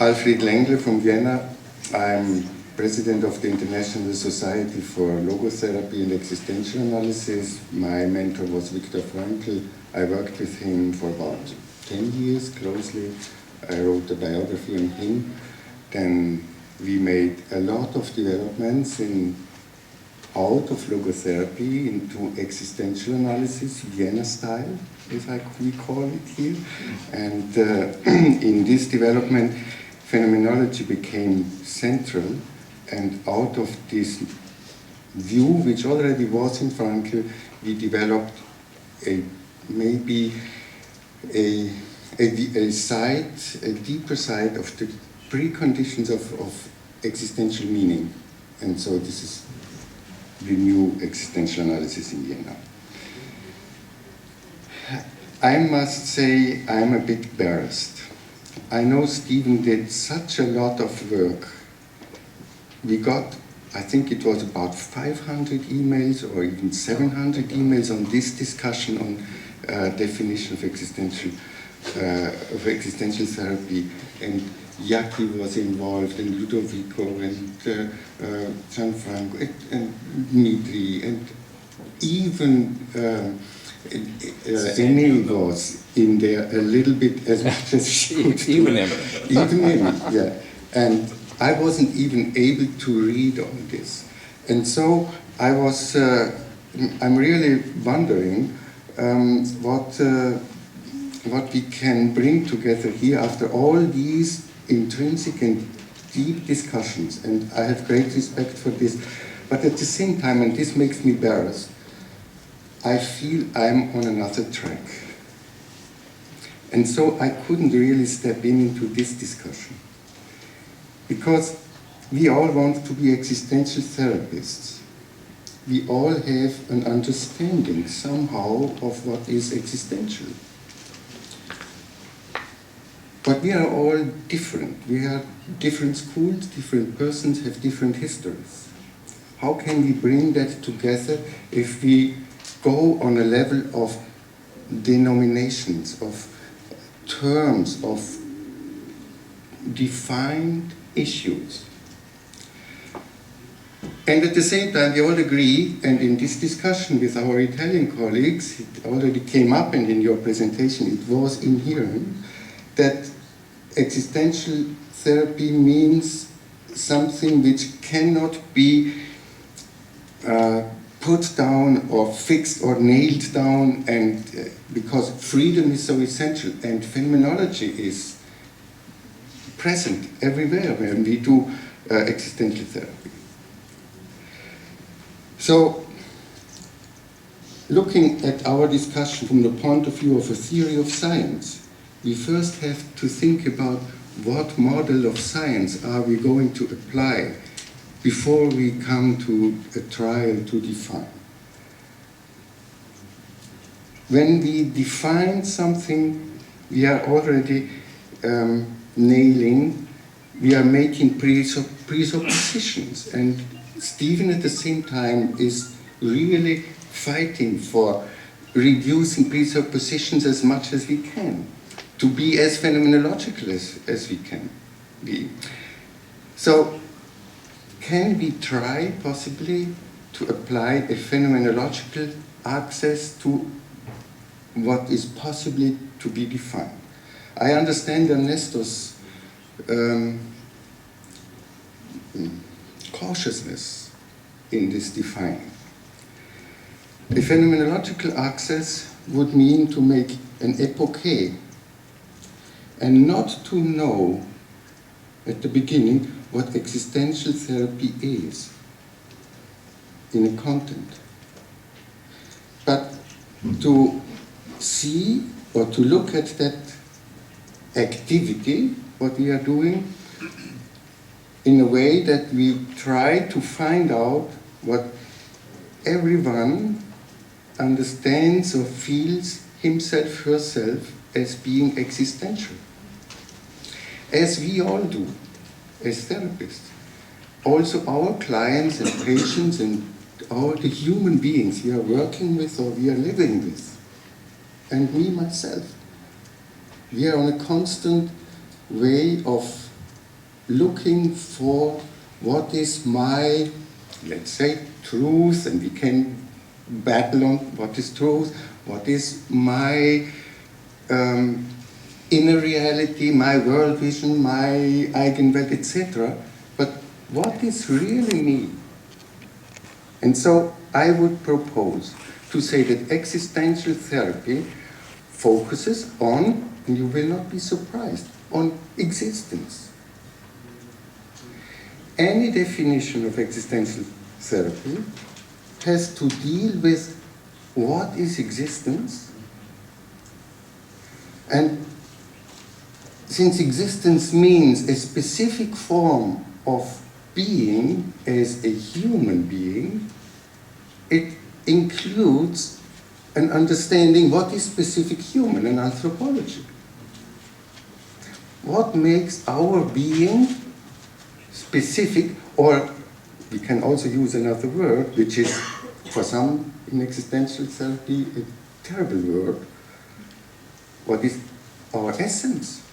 Alfried Längle from Vienna. I'm president of the International Society for Logotherapy and Existential Analysis. My mentor was Viktor Frankl. I worked with him for about 10 years closely. I wrote a biography on him. Then we made a lot of developments out of logotherapy into existential analysis, Vienna style, as we call it here. And in this development, phenomenology became central, and out of this view, which already was in Frankl, we developed maybe a deeper side of the preconditions of existential meaning. And so this is the new existential analysis in Vienna. I must say I'm a bit embarrassed. I know Stephen did such a lot of work. We got, I think it was about 500 emails or even 700 emails on this discussion on definition of existential therapy, and Jackie was involved, and Ludovico, and Gianfranco, and Dmitri, and even Emil was in there a little bit as much as she could. Even Emil, yeah. And I wasn't even able to read on this. And so I was, I'm really wondering what we can bring together here after all these intrinsic and deep discussions, and I have great respect for this, but at the same time, and this makes me embarrassed, I feel I'm on another track. And so I couldn't really step into this discussion, because we all want to be existential therapists. We all have an understanding somehow of what is existential. But we are all different. We are different schools, different persons, have different histories. How can we bring that together if we go on a level of denominations, of terms, of defined issues? And at the same time, we all agree, and in this discussion with our Italian colleagues, it already came up, and in your presentation it was inherent, that existential therapy means something which cannot be put down or fixed or nailed down, and because freedom is so essential, and phenomenology is present everywhere when we do existential therapy. So, looking at our discussion from the point of view of a theory of science, we first have to think about what model of science are we going to apply before we come to a trial to define. When we define something, we are already nailing, we are making presuppositions, and Stephen at the same time is really fighting for reducing presuppositions as much as we can, to be as phenomenological as we can be. So, can we try possibly to apply a phenomenological access to what is possibly to be defined? I understand Ernesto's cautiousness in this defining. A phenomenological access would mean to make an epoche and not to know at the beginning what existential therapy is in a content, but to see or to look at that activity, what we are doing, in a way that we try to find out what everyone understands or feels himself, herself as being existential, as we all do as therapists. Also our clients and patients and all the human beings we are working with or we are living with, and me myself. We are on a constant way of looking for what is my, let's say, truth, and we can battle on what is truth, what is my inner reality, my world vision, my eigenwelt, etc. But what is really me? And so I would propose to say that existential therapy focuses on, and you will not be surprised, on existence. Any definition of existential therapy has to deal with what is existence, and since existence means a specific form of being as a human being, it includes an understanding what is specific human in anthropology. What makes our being specific, or we can also use another word, which is for some in existential therapy a terrible word. What is our essence?